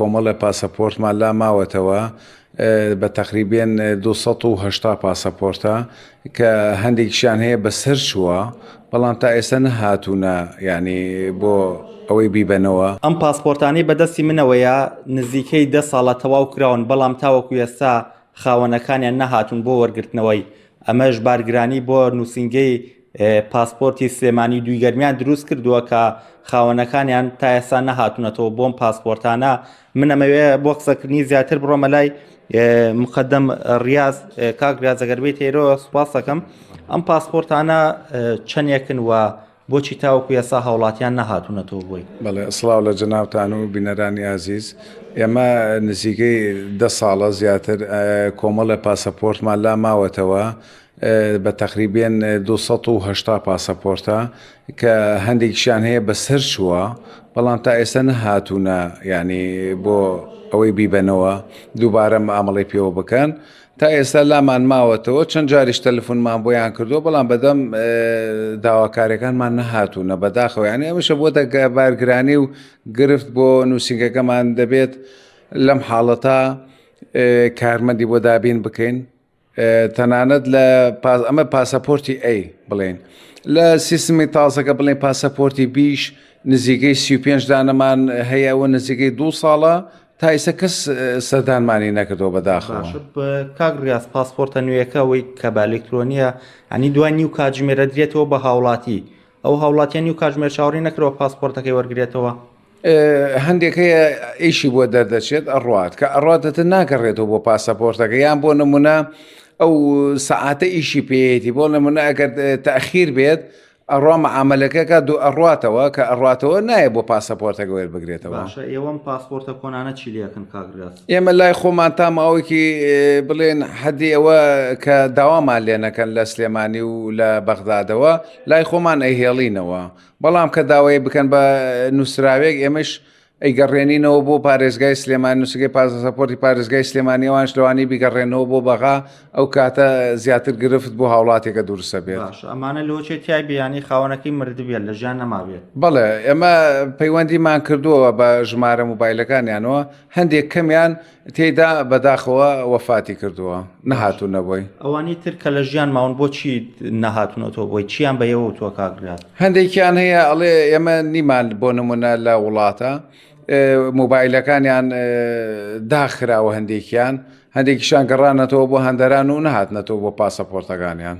کۆمەڵە پاسەپۆرتمان لا ماوەتەوە بە تقریبێن 280 پاسەپۆرتە کە هەندێکیشیان هەیە بەسەر چووە بەڵام تا ئێستا نەهاتوونە ینی بۆ ئەوەی بیبەنەوە. ئەم پاسپۆرتانی بەدەستی منەوەیە نزیکەی 10 ساڵە تەواو کراون بەڵام تاوەکو ئێستا خاوەنەکانیان نەهاتون بۆ وەرگرتنەوەی. ئەمەش بارگرانی بۆ نووسنگەی پاسپۆرتی سلێمانی دوویگەرمیان دروست کردووە کە خاوەنەکانیان تا ئێستا نەهاتونەتەوە بۆم پاسپۆرتانە. من ئەمەوێ بۆ قسەکردنی زیاتر بڕۆمە لای مقدم ڕیاز کاک ڕیاز ئەگەر بێت ئێرە سوپاس دەکەم. ئەم پاسپۆرتانە چەندێکن و بۆچی تاوەکو ئێستا هاوڵاتیان نەهاتونەتەوە بۆی؟ بەڵێ سڵاو لە جەنابتان و بینەرانی ئازیز. ئێمە نزیکەی 10 ساڵە زیاتر کۆمەڵە پاسەپۆرتمان لا ماوەتەوە بە تقریبێن 280 پاسەپۆرتە کە هەندێکیشیان هەیە بەسەر چووە بەڵام تا ئێستا نەهاتوونە ینی بۆ ئەوەی بیبەنەوە دووبارە ئامەڵی پێوە بکەن. تا ئێستا لامان ماوەتەوە چەند جاریش تەلەفۆنمان بۆیان کردووە بەڵام بەدەم داواکاریەکانمان نەهاتوونە بەداخەوە. یعنی ئەمەشە بۆتە بارگرانی و گرفت بۆ نووسنگەکەمان دەبێت لەم حاڵەتە کارمەندی بۆ دابین بکەین. تەنانەت لە ئەمە پاسەپۆرتی ئەی بڵێن لە سیستمی تازەکە بڵێن پاسەپۆرتی بیش نزیکەی 35 دانەمان هەیە و نزیکەی 2 ساڵە تا ئێستا کەس سەردانمانی نەکردەوە بەداخەوە. کاک ڕیاز پاسپۆرتە نوێیەکەوەی کە بە ئەلکترۆنیە ئەنی دوای نیو کاتژمێرە درێتەوە بە هاوڵاتی ئەو هاوڵاتیان نیو کاتژمێر چاوەڕێی نەکرەوە پاسپۆرتەکەی وەرگێتەوە. هەندێک هەیە ئیشی بۆ دەردەچێت ئەڕات کە ئەڕاتەتە ناگەڕێتەوە بۆ پاسەپۆرتەکە یان بۆ نمونە ئەو سەعاتە ئیشی پێیەتی بۆ نمونە ئەگەر تەخیر بێت ئەڕوا مەعاملەکەکە دوو ئەڕاتەوە کە ئەڕاتەوە نایە بۆ پاسەپۆرتەکە وێر بگرێتەوە. باشە ئێوەم پاسپۆرتە کۆنانە چی لێکن کاک ڕیاز؟ ئێمە لای خۆمان تا ماوەیەکی بڵێن حەدی ئەوە کە داوامان لێ نەکەن لە سلێمانی و لە بەغدادەوە لای خۆمان ئەیهێڵینەوە بەڵام کە داوای بکەن بە نووسراوێک ئێمەش ئەیگەڕێنینەوە بۆ پارێزگای سلێمانی نووسگەی پاسەپۆرتی پارێزگای سلێمانیەوەش لەوانی بیگەڕێنەوە بۆ بەغا ئەو کاتە زیاتر گرفت بۆ هاوڵاتێکە دروستە بێت. ئەمانە لەوچێ تای بیانی خاوەنەکەی مردبێت لە ژیان نەمابێت. بەڵێ ئێمە پەیوەندیمان کردووە بە ژمارە مۆبایلەکانیانەوە هەندێک کەمیان تێیدا بەداخەوە وەفاتی کردووە نەهاتوونەبووی. ئەوانی تر کە لە ژیان ماون بۆچی نەهاتونەتەوە بۆی چیان بەیەوە تۆ کاک ڕیاز؟ هەندێکیان هەیە ئەڵێ ئێمە نیمان بۆ نمونە لە وڵاتە مۆبایلەکانیان داخراوە هەندێکیان هەندێکیشان گەڕانەتەوە بۆ هەندەران و نەهاتنەتەوە بۆ پاسەپۆرتەکانیان.